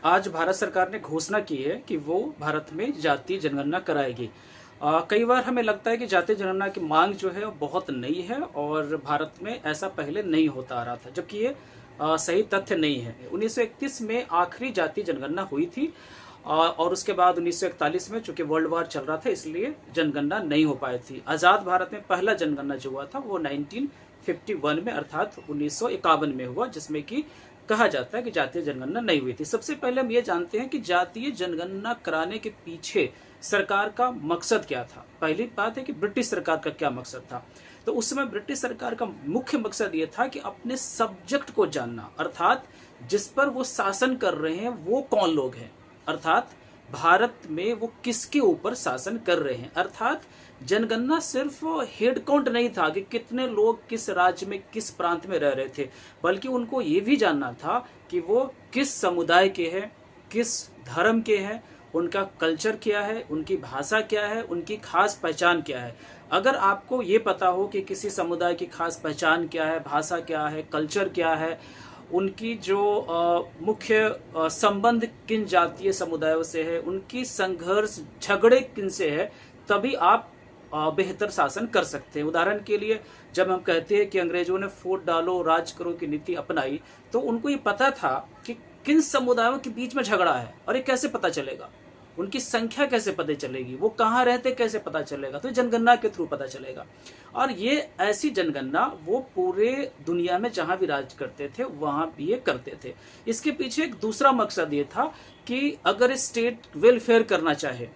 आज भारत सरकार ने घोषणा की है कि वो भारत में जातीय जनगणना कराएगी। कई बार हमें लगता है कि जातीय जनगणना की मांग जो है वो बहुत नई है और भारत में ऐसा पहले नहीं होता आ रहा था, जबकि ये सही तथ्य नहीं है। 1931 में आखिरी जातीय जनगणना हुई थी और उसके बाद 1941 में, चूंकि वर्ल्ड वार चल रहा था, इसलिए जनगणना नहीं हो पाई थी। आजाद भारत में पहला जनगणना जो हुआ था वो 1951 में अर्थात 1951 में हुआ, जिसमें कि कहा जाता है कि जातीय जनगणना नहीं हुई थी। सबसे पहले हम ये जानते हैं कि जातीय जनगणना कराने के पीछे सरकार का मकसद क्या था। पहली बात है कि ब्रिटिश सरकार का क्या मकसद था। तो उस समय ब्रिटिश सरकार का मुख्य मकसद ये था कि अपने सब्जेक्ट को जानना, अर्थात जिस पर वो शासन कर रहे हैं वो कौन लोग हैं, अर्थात भारत में वो किसके ऊपर शासन कर रहे हैं। अर्थात जनगणना सिर्फ हेड काउंट नहीं था कि कितने लोग किस राज्य में किस प्रांत में रह रहे थे, बल्कि उनको ये भी जानना था कि वो किस समुदाय के हैं, किस धर्म के हैं, उनका कल्चर क्या है, उनकी भाषा क्या है, उनकी खास पहचान क्या है। अगर आपको ये पता हो कि किसी समुदाय की खास पहचान क्या है, भाषा क्या है, कल्चर क्या है, उनकी जो मुख्य संबंध किन जातीय समुदायों से है, उनकी संघर्ष झगड़े किन से है, तभी आप बेहतर शासन कर सकते हैं। उदाहरण के लिए, जब हम कहते हैं कि अंग्रेजों ने फूट डालो राज करो की नीति अपनाई, तो उनको ये पता था कि किन समुदायों के बीच में झगड़ा है और ये कैसे पता चलेगा, उनकी संख्या कैसे पता चलेगी, वो कहाँ रहते कैसे पता चलेगा, तो जनगणना के थ्रू पता चलेगा। और ये ऐसी जनगणना वो पूरे दुनिया में जहां भी राज करते थे वहां भी ये करते थे। इसके पीछे एक दूसरा मकसद ये था कि अगर स्टेट वेलफेयर करना चाहे,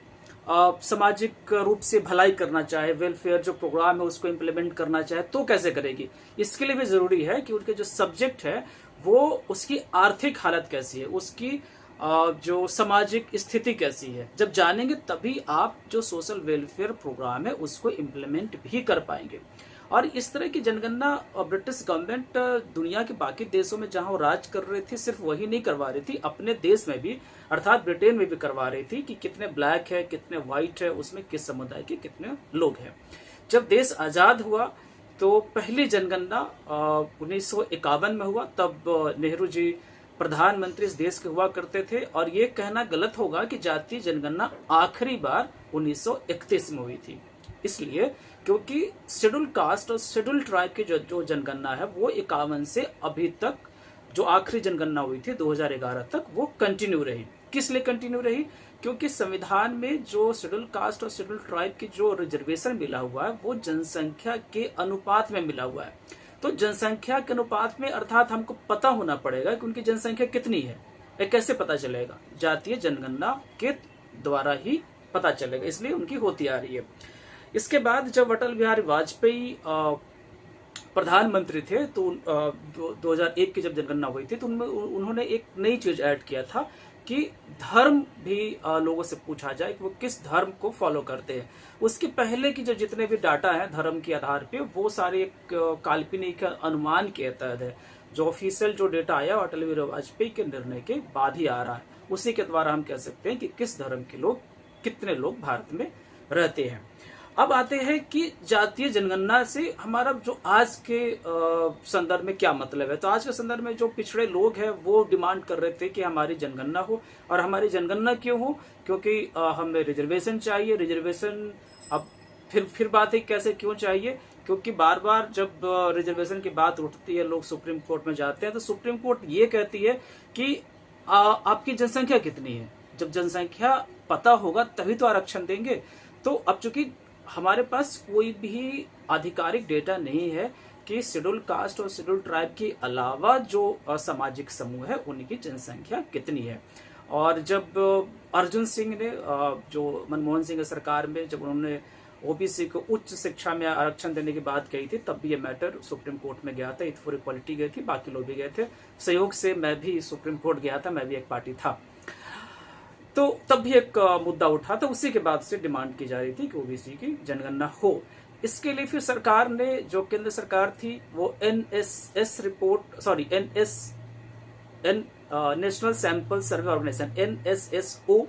सामाजिक रूप से भलाई करना चाहे, वेलफेयर जो प्रोग्राम है उसको इम्प्लीमेंट करना चाहे, तो कैसे करेगी। इसके लिए भी जरूरी है कि उनके जो सब्जेक्ट है वो उसकी आर्थिक हालत कैसी है, उसकी जो सामाजिक स्थिति कैसी है। जब जानेंगे तभी आप जो सोशल वेलफेयर प्रोग्राम है उसको इम्प्लीमेंट भी कर पाएंगे। और इस तरह की जनगणना ब्रिटिश गवर्नमेंट दुनिया के बाकी देशों में जहां वो राज कर रही थी सिर्फ वही नहीं करवा रही थी, अपने देश में भी अर्थात ब्रिटेन में भी करवा रही थी कि कितने ब्लैक है, कितने व्हाइट है, उसमें किस समुदाय के कितने लोग हैं। जब देश आजाद हुआ तो पहली जनगणना 1951 में हुआ। तब नेहरू जी प्रधानमंत्री इस देश के हुआ करते थे और ये कहना गलत होगा कि जातीय जनगणना आखिरी बार 1931 में हुई थी, इसलिए क्योंकि शेड्यूल कास्ट और शेड्यूल ट्राइब की जो जनगणना है वो 51 से अभी तक, जो आखिरी जनगणना हुई थी 2011 तक, वो कंटिन्यू रही। किस लिए कंटिन्यू रही? क्योंकि संविधान में जो शेड्यूल कास्ट और शेड्यूल ट्राइब की जो रिजर्वेशन मिला हुआ है वो जनसंख्या के अनुपात में मिला हुआ है। तो जनसंख्या के अनुपात में अर्थात हमको पता होना पड़ेगा कि उनकी जनसंख्या कितनी है। ये कैसे पता चलेगा? जातीय जनगणना के द्वारा ही पता चलेगा, इसलिए उनकी होती आ रही है। इसके बाद जब अटल बिहारी वाजपेयी प्रधानमंत्री थे तो 2001 की जब जनगणना हुई थी तो उन्होंने एक नई चीज ऐड किया था कि धर्म भी लोगों से पूछा जाए कि वो किस धर्म को फॉलो करते हैं। उसके पहले की जो जितने भी डाटा है धर्म के आधार पे वो सारे एक काल्पनिक अनुमान के तहत है। जो ऑफिशियल जो डेटा आया अटल बिहारी वाजपेयी के निर्णय के बाद ही आ रहा है, उसी के द्वारा हम कह सकते हैं कि किस धर्म के लोग, कितने लोग भारत में रहते हैं। अब आते हैं कि जातीय जनगणना से हमारा जो आज के संदर्भ में क्या मतलब है। तो आज के संदर्भ में जो पिछड़े लोग हैं वो डिमांड कर रहे थे कि हमारी जनगणना हो। और हमारी जनगणना क्यों हो? क्योंकि हमें रिजर्वेशन चाहिए। रिजर्वेशन अब फिर बात है कैसे, क्यों चाहिए? क्योंकि बार बार जब रिजर्वेशन की बात उठती है, लोग सुप्रीम कोर्ट में जाते हैं तो सुप्रीम कोर्ट ये कहती है कि आपकी जनसंख्या कितनी है। जब जनसंख्या पता होगा तभी तो आरक्षण देंगे। तो अब चूंकि हमारे पास कोई भी आधिकारिक डेटा नहीं है कि शेड्यूल कास्ट और शेड्यूल ट्राइब के अलावा जो सामाजिक समूह है उनकी जनसंख्या कितनी है। और जब अर्जुन सिंह ने जो मनमोहन सिंह सरकार में जब उन्होंने ओबीसी को उच्च शिक्षा में आरक्षण देने की बात कही थी तब भी ये मैटर सुप्रीम कोर्ट में गया था। ईट फॉर इक्वालिटी गई थी, बाकी लोग भी गए थे, सहयोग से मैं भी सुप्रीम कोर्ट गया था, मैं भी एक पार्टी था। तो तब भी एक मुद्दा उठा था, उसी के बाद से डिमांड की जा रही थी कि ओबीसी की जनगणना हो। इसके लिए फिर सरकार ने, जो केंद्र सरकार थी, वो NSS report, sorry national sample survey organisation NSSO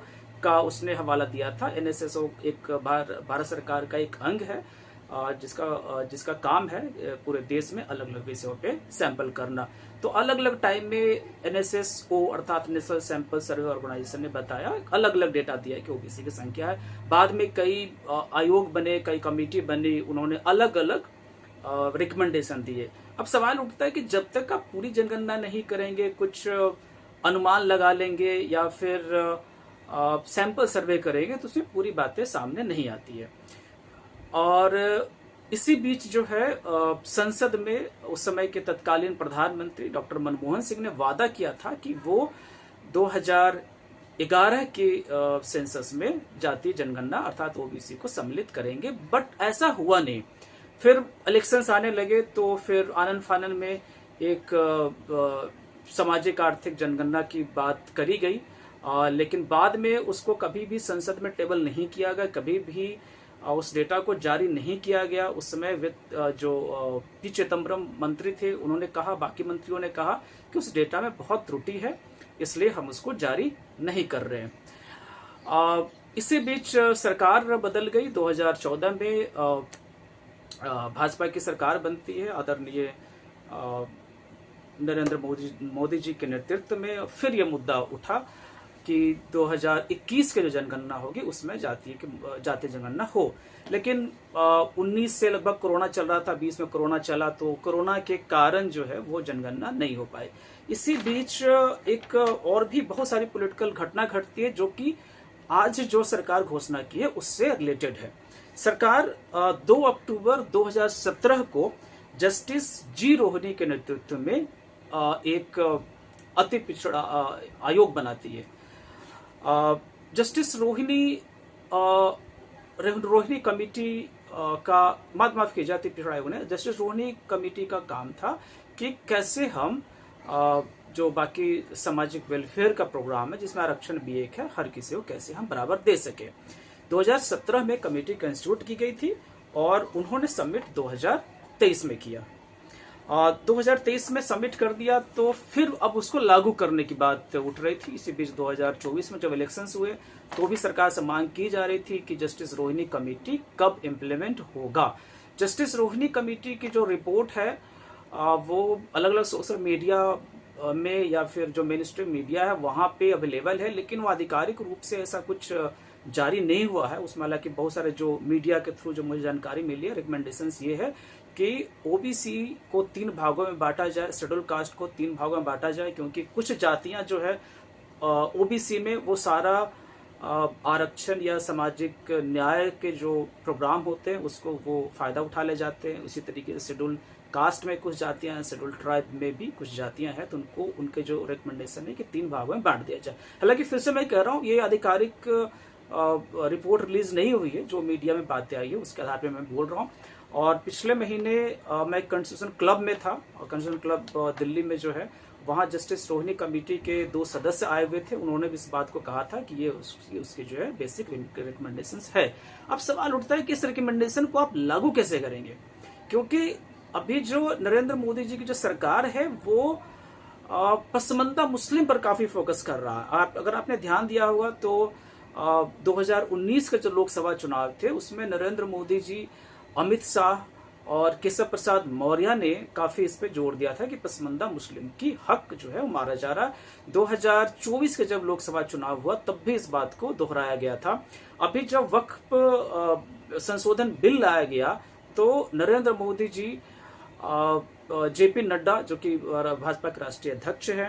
का उसने हवाला दिया था। NSSO एक भारत सरकार का एक अंग है जिसका काम है पूरे देश में अलग अलग विषयों पे सैंपल करना। तो अलग अलग टाइम में NSSO अर्थात नेशनल सैंपल सर्वे ऑर्गेनाइजेशन ने बताया, अलग अलग डेटा दिया कि ओबीसी की संख्या है। बाद में कई आयोग बने, कई कमेटी बनी, उन्होंने अलग अलग रिकमेंडेशन दिए। अब सवाल उठता है कि जब तक आप पूरी जनगणना नहीं करेंगे, कुछ अनुमान लगा लेंगे या फिर सैंपल सर्वे करेंगे, तो उसमें पूरी बातें सामने नहीं आती है। और इसी बीच जो है संसद में उस समय के तत्कालीन प्रधानमंत्री डॉक्टर मनमोहन सिंह ने वादा किया था कि वो 2011 के सेंसस में जातीय जनगणना अर्थात ओबीसी को सम्मिलित करेंगे, बट ऐसा हुआ नहीं। फिर इलेक्शंस आने लगे तो फिर आनन फानन में एक सामाजिक आर्थिक जनगणना की बात करी गई, लेकिन बाद में उसको कभी भी संसद में टेबल नहीं किया गया, कभी भी उस डेटा को जारी नहीं किया गया। उस समय जो पी चिदम्बरम मंत्री थे, उन्होंने कहा, बाकी मंत्रियों ने कहा कि उस डेटा में बहुत त्रुटि है, इसलिए हम उसको जारी नहीं कर रहे हैं। इसी बीच सरकार बदल गई। 2014 में भाजपा की सरकार बनती है, आदरणीय नरेंद्र मोदी जी के नेतृत्व में। फिर यह मुद्दा उठा कि 2021 के जो जनगणना होगी उसमें जातीय जनगणना हो, लेकिन 19 से लगभग कोरोना चल रहा था, 20 में कोरोना चला, तो कोरोना के कारण जो है वो जनगणना नहीं हो पाई। इसी बीच एक और भी बहुत सारी पॉलिटिकल घटना घटती है जो कि आज जो सरकार घोषणा की है उससे रिलेटेड है। सरकार 2 अक्टूबर 2017 को जस्टिस जी रोहिणी के नेतृत्व में एक अति पिछड़ा आयोग बनाती है। जस्टिस रोहिणी कमेटी का माफ किया जाती पिछड़ा आयोग ने, जस्टिस रोहिणी कमेटी का काम था कि कैसे हम जो बाकी सामाजिक वेलफेयर का प्रोग्राम है जिसमें आरक्षण भी एक है, हर किसी को कैसे हम बराबर दे सके। 2017 में कमेटी कंस्टिट्यूट की गई थी और उन्होंने सबमिट 2023 में किया। 2023 में सबमिट कर दिया, तो फिर अब उसको लागू करने की बात उठ रही थी। इसी बीच 2024 में जब इलेक्शंस हुए तो भी सरकार से मांग की जा रही थी कि जस्टिस रोहिणी कमेटी कब इम्प्लीमेंट होगा। जस्टिस रोहिणी कमेटी की जो रिपोर्ट है वो अलग अलग सोशल मीडिया में या फिर जो मेन स्ट्रीम मीडिया है वहां पे अवेलेबल है, लेकिन वो आधिकारिक रूप से ऐसा कुछ जारी नहीं हुआ है। उसमें हालांकि बहुत सारे जो मीडिया के थ्रू जो मुझे जानकारी मिली है, रिकमेंडेशंस ये है कि ओबीसी को 3 भागों में बांटा जाए, शेड्यूल कास्ट को 3 भागों में बांटा जाए, क्योंकि कुछ जातियां जो है ओबीसी में वो सारा आरक्षण या सामाजिक न्याय के जो प्रोग्राम होते हैं उसको वो फायदा उठा ले जाते हैं। उसी तरीके से शेड्यूल कास्ट में कुछ जातियां हैं, शेड्यूल ट्राइब में भी कुछ जातियां हैं, तो उनको उनके जो रिकमेंडेशन है कि 3 भागों में बांट दिया जाए। हालांकि फिर से मैं कह रहा हूँ ये आधिकारिक रिपोर्ट रिलीज नहीं हुई है, जो मीडिया में बातें आई है उसके आधार पर मैं बोल रहा हूँ। और पिछले महीने मैं कंस्टिट्यूशन क्लब में था, और कंस्टिट्यूशन क्लब दिल्ली में जो है वहाँ जस्टिस रोहिणी कमेटी के 2 सदस्य आए हुए थे। उन्होंने भी इस बात को कहा था कि ये उसकी जो है बेसिक रिकमेंडेशंस है। अब सवाल उठता है कि इस रिकमेंडेशन को आप लागू कैसे करेंगे, क्योंकि अभी जो नरेंद्र मोदी जी की जो सरकार है वो पसमानदा मुस्लिम पर काफी फोकस कर रहा है। अगर आपने ध्यान दिया होगा तो 2019 के जो लोकसभा चुनाव थे उसमें नरेंद्र मोदी जी, अमित शाह और केशव प्रसाद मौर्य ने काफी इस पे जोर दिया था कि पसमानदा मुस्लिम की हक जो है वो मारा जा रहा है। 2024 के जब लोकसभा चुनाव हुआ तब भी इस बात को दोहराया गया था। अभी जब वक्फ संशोधन बिल लाया गया तो नरेंद्र मोदी जी, जेपी नड्डा जो कि भाजपा के राष्ट्रीय अध्यक्ष है,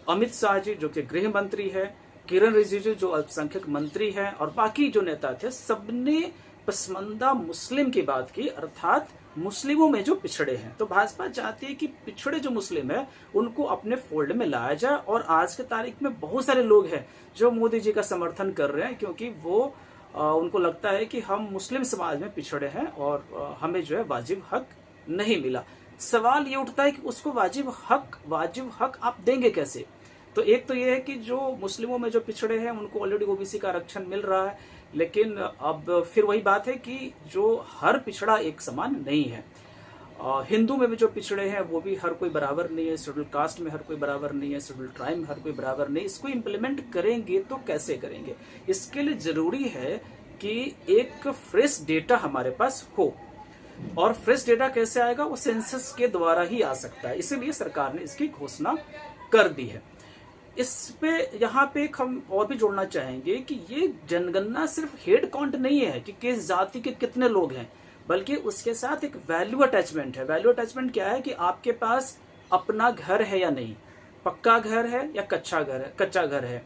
अमित शाह जी जो कि गृह मंत्री है, किरण रिजिजू जो अल्पसंख्यक मंत्री है, और बाकी जो नेता थे सबने पसमानदा मुस्लिम की बात की, अर्थात मुस्लिमों में जो पिछड़े हैं। तो भाजपा चाहती है कि पिछड़े जो मुस्लिम है उनको अपने फोल्ड में लाया जाए। और आज के तारीख में बहुत सारे लोग हैं जो मोदी जी का समर्थन कर रहे हैं, क्योंकि वो उनको लगता है कि हम मुस्लिम समाज में पिछड़े हैं और हमें जो है वाजिब हक नहीं मिला। सवाल ये उठता है कि उसको वाजिब हक आप देंगे कैसे? तो एक तो ये है कि जो मुस्लिमों में जो पिछड़े हैं उनको ऑलरेडी ओबीसी का आरक्षण मिल रहा है, लेकिन अब फिर वही बात है कि जो हर पिछड़ा एक समान नहीं है। हिंदू में भी जो पिछड़े हैं वो भी हर कोई बराबर नहीं है, शेड्यूल कास्ट में हर कोई बराबर नहीं है, शेड्यूल ट्राइब में हर कोई बराबर नहीं। इसको इम्प्लीमेंट करेंगे तो कैसे करेंगे? इसके लिए जरूरी है कि एक फ्रेश डेटा हमारे पास हो। और फ्रेश डेटा कैसे आएगा? वो सेंसस के द्वारा ही आ सकता है, इसीलिए सरकार ने इसकी घोषणा कर दी है। इस पे यहाँ पे हम और भी जोड़ना चाहेंगे कि ये जनगणना सिर्फ हेड काउंट नहीं है कि किस जाति के कितने लोग हैं, बल्कि उसके साथ एक वैल्यू अटैचमेंट है। वैल्यू अटैचमेंट क्या है कि आपके पास अपना घर है या नहीं, पक्का घर है या कच्चा घर है,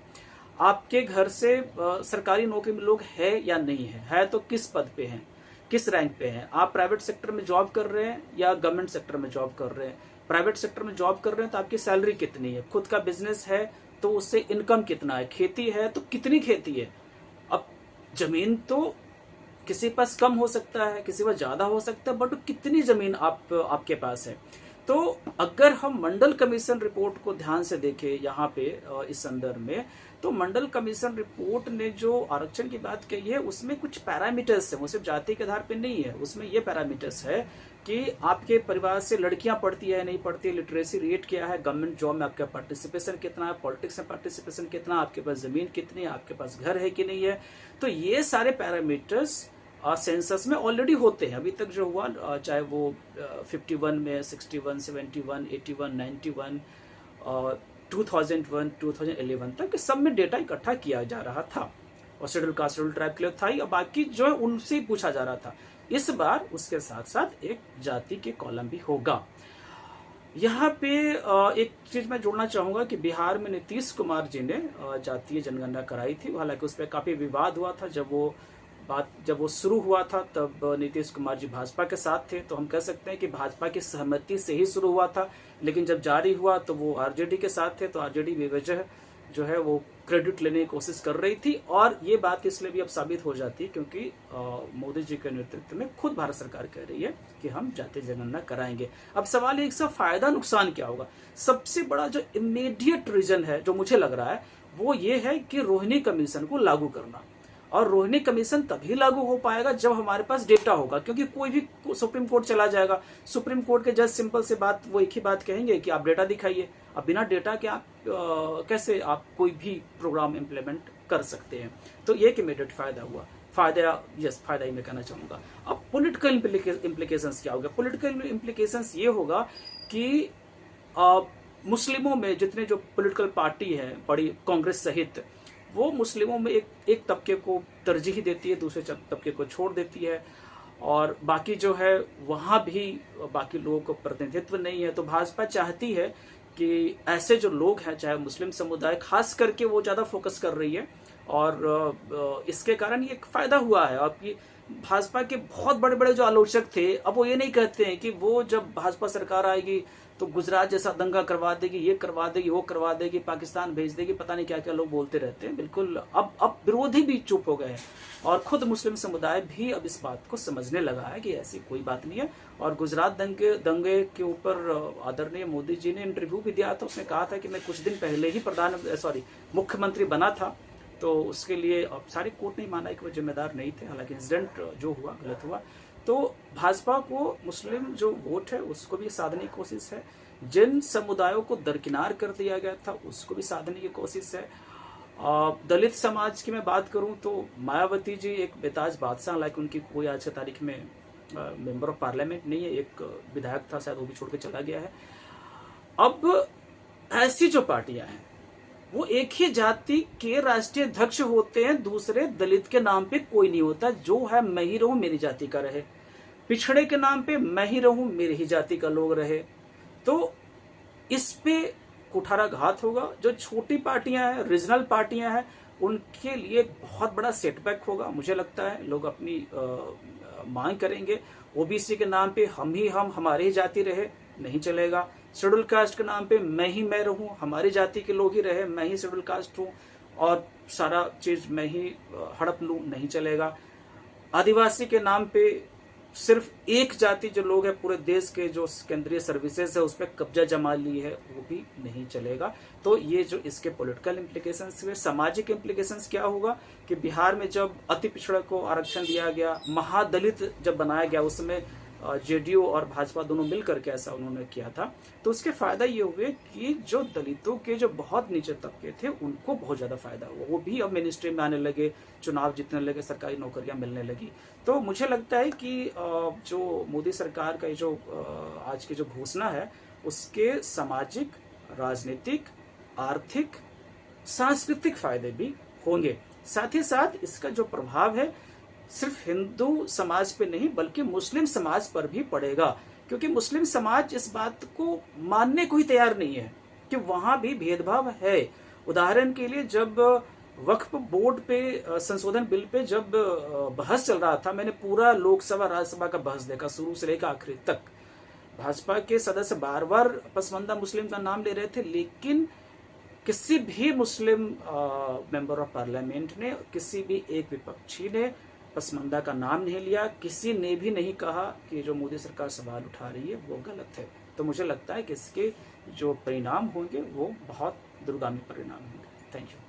आपके घर से सरकारी नौकरी में लोग है या नहीं है तो किस पद पे हैं, किस रैंक पे हैं, आप प्राइवेट सेक्टर में जॉब कर रहे हैं या गवर्नमेंट सेक्टर में जॉब कर रहे हैं। प्राइवेट सेक्टर में जॉब कर रहे हैं तो आपकी सैलरी कितनी है, खुद का बिजनेस है तो उससे इनकम कितना है, खेती है तो कितनी खेती है। अब जमीन तो किसी पास कम हो सकता है, किसी पास ज्यादा हो सकता है, बट कितनी जमीन आपके पास है। तो अगर हम मंडल कमीशन रिपोर्ट को ध्यान से देखें यहाँ पे इस संदर्भ में, तो मंडल कमीशन रिपोर्ट ने जो आरक्षण की बात कही है उसमें कुछ पैरामीटर्स है, वो सिर्फ जाति के आधार पे नहीं है। उसमें ये पैरामीटर्स है कि आपके परिवार से लड़कियां पढ़ती है नहीं पढ़ती, लिटरेसी रेट क्या है, गवर्नमेंट जॉब में आपका पार्टिसिपेशन कितना है, पॉलिटिक्स में पार्टिसिपेशन कितना, आपके पास जमीन कितनी है, आपके पास घर है कि नहीं है। तो ये सारे पैरामीटर्स सेंसस में ऑलरेडी होते हैं। अभी तक जो हुआ, चाहे वो 51 में, 61, 71, 81, 91, 2001, 2011 तक सब में डेटा इकट्ठा किया जा रहा था, और शेड्यूल कास्ट शेड्यूल ट्राइब के लिए था ही, और बाकी जो है उनसे ही पूछा जा रहा था। इस बार उसके साथ साथ एक जाति के कॉलम भी होगा। यहाँ पे एक चीज मैं जोड़ना चाहूंगा कि बिहार में नीतीश कुमार जी ने जातीय जनगणना कराई थी। हालांकि उस पर काफी विवाद हुआ था। जब वो शुरू हुआ था तब नीतीश कुमार जी भाजपा के साथ थे, तो हम कह सकते हैं कि भाजपा की सहमति से ही शुरू हुआ था। लेकिन जब जारी हुआ तो वो आरजेडी के साथ थे, तो आरजेडी बेवजह जो है वो क्रेडिट लेने की कोशिश कर रही थी। और ये बात इसलिए भी अब साबित हो जाती है क्योंकि मोदी जी के नेतृत्व में खुद भारत सरकार कह रही है कि हम जातीय जनगणना कराएंगे। अब सवाल है इसका फायदा नुकसान क्या होगा। सबसे बड़ा जो इमीडिएट रीजन है जो मुझे लग रहा है वो ये है कि रोहिणी कमीशन को लागू करना। और रोहिणी कमीशन तभी लागू हो पाएगा जब हमारे पास डेटा होगा, क्योंकि कोई भी सुप्रीम कोर्ट चला जाएगा, सुप्रीम कोर्ट के जज सिंपल से बात वो एक ही बात कहेंगे कि आप डेटा दिखाइए। अब बिना डेटा के आप कैसे आप कोई भी प्रोग्राम इम्प्लीमेंट कर सकते हैं। तो ये एक इमीडिएट फायदा हुआ। फायदा ही मैं कहना चाहूंगा। अब पॉलिटिकल इम्प्लीकेशंस क्या होगा? पॉलिटिकल इम्प्लीकेशंस ये होगा कि मुस्लिमों में जितने जो पॉलिटिकल पार्टी है बड़ी, कांग्रेस सहित, वो मुस्लिमों में एक तबके को तरजीह देती है, दूसरे तबके को छोड़ देती है, और बाकी जो है वहां भी बाकी लोगों को प्रतिनिधित्व नहीं है। तो भाजपा चाहती है कि ऐसे जो लोग हैं, चाहे मुस्लिम समुदाय खास करके, वो ज्यादा फोकस कर रही है। और इसके कारण ये एक फायदा हुआ है। अब ये भाजपा के बहुत बड़े बड़े जो आलोचक थे, अब वो ये नहीं कहते हैं कि वो जब भाजपा सरकार आएगी तो गुजरात जैसा दंगा करवा देगी, ये करवा देगी, वो करवा देगी, पाकिस्तान भेज देगी, पता नहीं क्या क्या लोग बोलते रहते हैं। बिल्कुल अब विरोधी भी चुप हो गए हैं, और खुद मुस्लिम समुदाय भी अब इस बात को समझने लगा है कि ऐसी कोई बात नहीं है। और गुजरात दंगे के ऊपर आदरणीय मोदी जी ने इंटरव्यू भी दिया था। उसने कहा था कि मैं कुछ दिन पहले ही मुख्यमंत्री बना था, तो उसके लिए अब सारी कोर्ट नहीं माना कि वो जिम्मेदार नहीं थे। हालांकि इंसिडेंट जो हुआ गलत हुआ। तो भाजपा को मुस्लिम जो वोट है उसको भी साधने की कोशिश है, जिन समुदायों को दरकिनार कर दिया गया था उसको भी साधने की कोशिश है। दलित समाज की मैं बात करूं तो मायावती जी एक बेताज बादशाह, हालांकि उनकी कोई आज की तारीख में मेंबर ऑफ पार्लियामेंट नहीं है, एक विधायक था शायद, वो भी छोड़ के चला गया है। अब ऐसी जो पार्टियां हैं वो एक ही जाति के राष्ट्रीय अध्यक्ष होते हैं, दूसरे दलित के नाम पे कोई नहीं होता। जो है मैं ही रहूं मेरी जाति का रहे, पिछड़े के नाम पे मैं ही रहूं मेरी ही जाति का लोग रहे, तो इस पे कुठाराघात होगा। जो छोटी पार्टियां हैं, रीजनल पार्टियां हैं, उनके लिए बहुत बड़ा सेटबैक होगा। मुझे लगता है लोग अपनी मांग करेंगे। ओबीसी के नाम पे हम हमारी ही जाति रहे, नहीं चलेगा। शेड्यूल कास्ट के नाम पे मैं रहूं, हमारी जाति के लोग ही रहे, मैं ही शेड्यूल कास्ट हूं और सारा चीज मैं ही हड़प लूं, नहीं चलेगा। आदिवासी के नाम पे सिर्फ एक जाति जो लोग हैं पूरे देश के जो केंद्रीय सर्विसेज है उस पर कब्जा जमा ली है, वो भी नहीं चलेगा। तो ये जो इसके पॉलिटिकल इम्प्लीकेशंस हुए, सामाजिक इम्प्लीकेशंस क्या होगा कि बिहार में जब अति पिछड़ा को आरक्षण दिया गया, महादलित जब बनाया गया, उसमें जेडीयू और भाजपा दोनों मिल करके ऐसा उन्होंने किया था। तो उसके फायदा ये हुए कि जो दलितों के जो बहुत नीचे तबके थे उनको बहुत ज़्यादा फायदा हुआ, वो भी अब मिनिस्ट्री में आने लगे, चुनाव जीतने लगे, सरकारी नौकरियां मिलने लगी। तो मुझे लगता है कि जो मोदी सरकार का जो आज की जो घोषणा है उसके सामाजिक, राजनीतिक, आर्थिक, सांस्कृतिक फायदे भी होंगे। साथ ही साथ इसका जो प्रभाव है सिर्फ हिंदू समाज पे नहीं बल्कि मुस्लिम समाज पर भी पड़ेगा, क्योंकि मुस्लिम समाज इस बात को मानने को ही तैयार नहीं है कि वहां भी भेदभाव है। उदाहरण के लिए जब वक्फ बोर्ड पे संशोधन बिल पे जब बहस चल रहा था, मैंने पूरा लोकसभा राज्यसभा का बहस देखा शुरू से लेकर आखिरी तक। भाजपा के सदस्य बार बार पसमानदा मुस्लिम का नाम ले रहे थे, लेकिन किसी भी मुस्लिम मेंबर ऑफ पार्लियामेंट ने, किसी भी एक विपक्षी ने पसमानदा का नाम नहीं लिया। किसी ने भी नहीं कहा कि जो मोदी सरकार सवाल उठा रही है वो गलत है। तो मुझे लगता है कि इसके जो परिणाम होंगे वो बहुत दूरगामी परिणाम होंगे। Thank you.